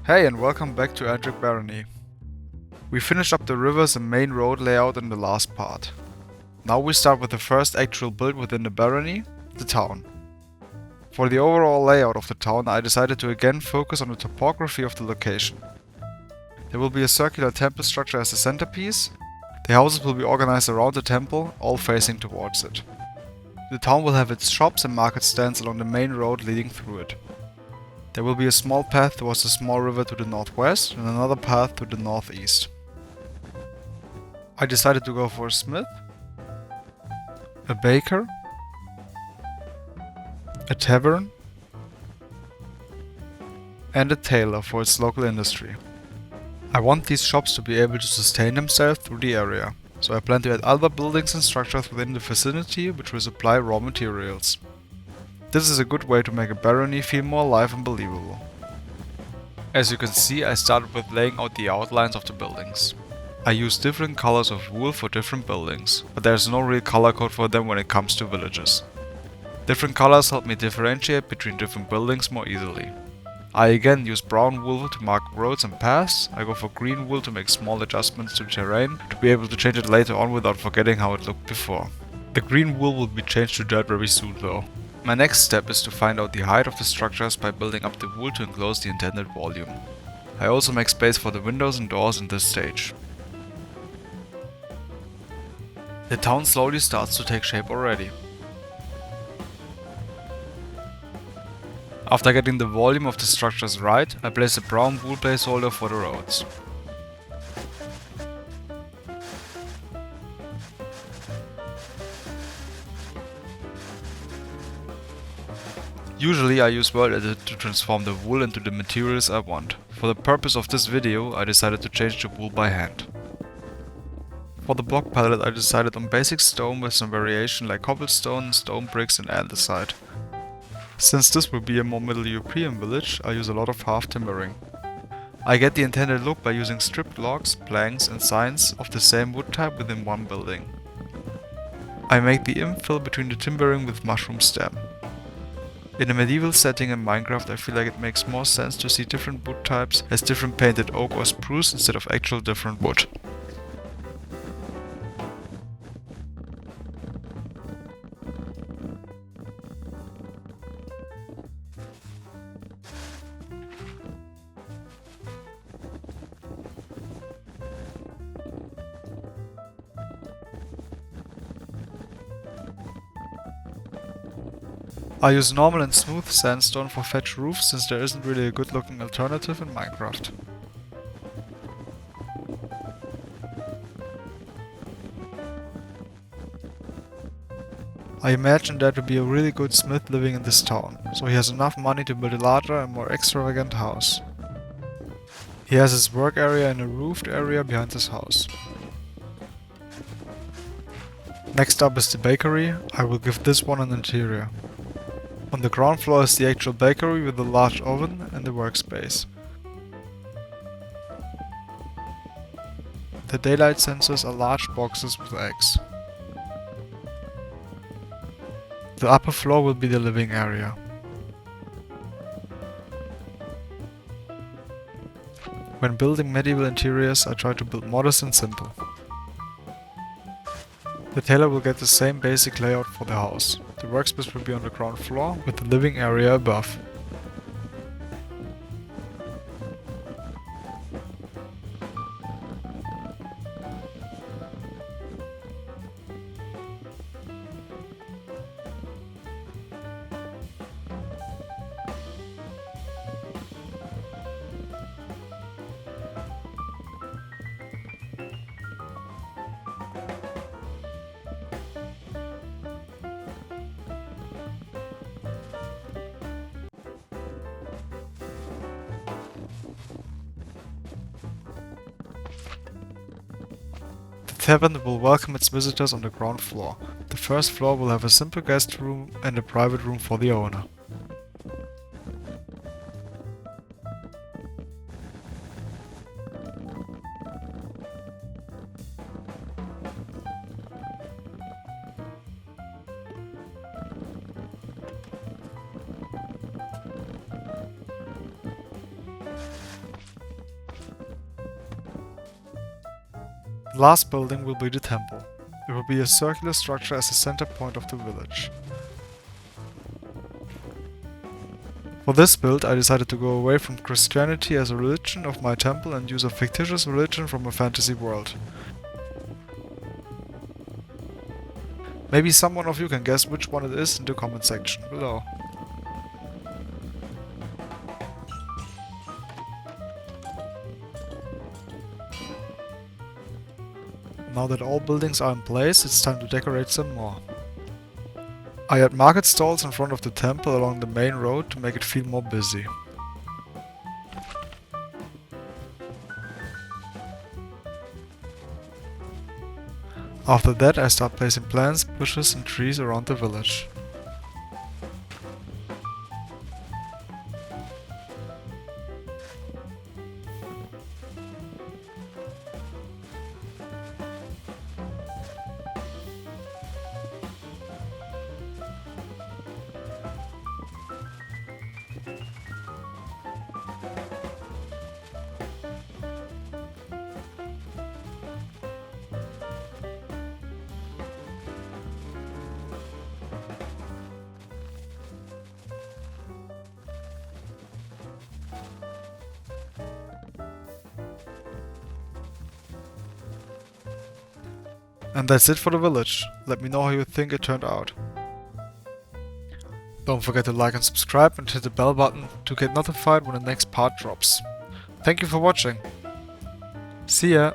Hey and welcome back to Endrick Barony. We finished up the rivers and main road layout in the last part. Now we start with the first actual build within the barony, the town. For the overall layout of the town, I decided to again focus on the topography of the location. There will be a circular temple structure as a centerpiece. The houses will be organized around the temple, all facing towards it. The town will have its shops and market stands along the main road leading through it. There will be a small path towards a small river to the northwest and another path to the northeast. I decided to go for a smith, a baker, a tavern, and a tailor for its local industry. I want these shops to be able to sustain themselves through the area, so I plan to add other buildings and structures within the vicinity which will supply raw materials. This is a good way to make a barony feel more alive and believable. As you can see, I started with laying out the outlines of the buildings. I use different colors of wool for different buildings, but there's no real color code for them when it comes to villages. Different colors help me differentiate between different buildings more easily. I again use brown wool to mark roads and paths. I go for green wool to make small adjustments to terrain, to be able to change it later on without forgetting how it looked before. The green wool will be changed to dirt very soon though. My next step is to find out the height of the structures by building up the wool to enclose the intended volume. I also make space for the windows and doors in this stage. The town slowly starts to take shape already. After getting the volume of the structures right, I place a brown wool placeholder for the roads. Usually I use World Edit to transform the wool into the materials I want. For the purpose of this video, I decided to change the wool by hand. For the block palette I decided on basic stone with some variation like cobblestone, stone bricks and andesite. Since this will be a more Middle European village, I use a lot of half timbering. I get the intended look by using stripped logs, planks and signs of the same wood type within one building. I make the infill between the timbering with mushroom stem. In a medieval setting in Minecraft, I feel like it makes more sense to see different wood types as different painted oak or spruce instead of actual different wood. I use normal and smooth sandstone for thatch roofs since there isn't really a good looking alternative in Minecraft. I imagine there to be a really good smith living in this town, so he has enough money to build a larger and more extravagant house. He has his work area in a roofed area behind his house. Next up is the bakery. I will give this one an interior. On the ground floor is the actual bakery with a large oven and a workspace. The daylight sensors are large boxes with eggs. The upper floor will be the living area. When building medieval interiors, I try to build modest and simple. The tailor will get the same basic layout for the house. The workspace will be on the ground floor with the living area above. The tavern will welcome its visitors on the ground floor. The first floor will have a simple guest room and a private room for the owner. The last building will be the temple. It will be a circular structure as the center point of the village. For this build, I decided to go away from Christianity as a religion of my temple and use a fictitious religion from a fantasy world. Maybe someone of you can guess which one it is in the comment section below. Now that all buildings are in place, it's time to decorate some more. I had market stalls in front of the temple along the main road to make it feel more busy. After that, I start placing plants, bushes and trees around the village. And that's it for the village. Let me know how you think it turned out. Don't forget to like and subscribe and hit the bell button to get notified when the next part drops. Thank you for watching. See ya!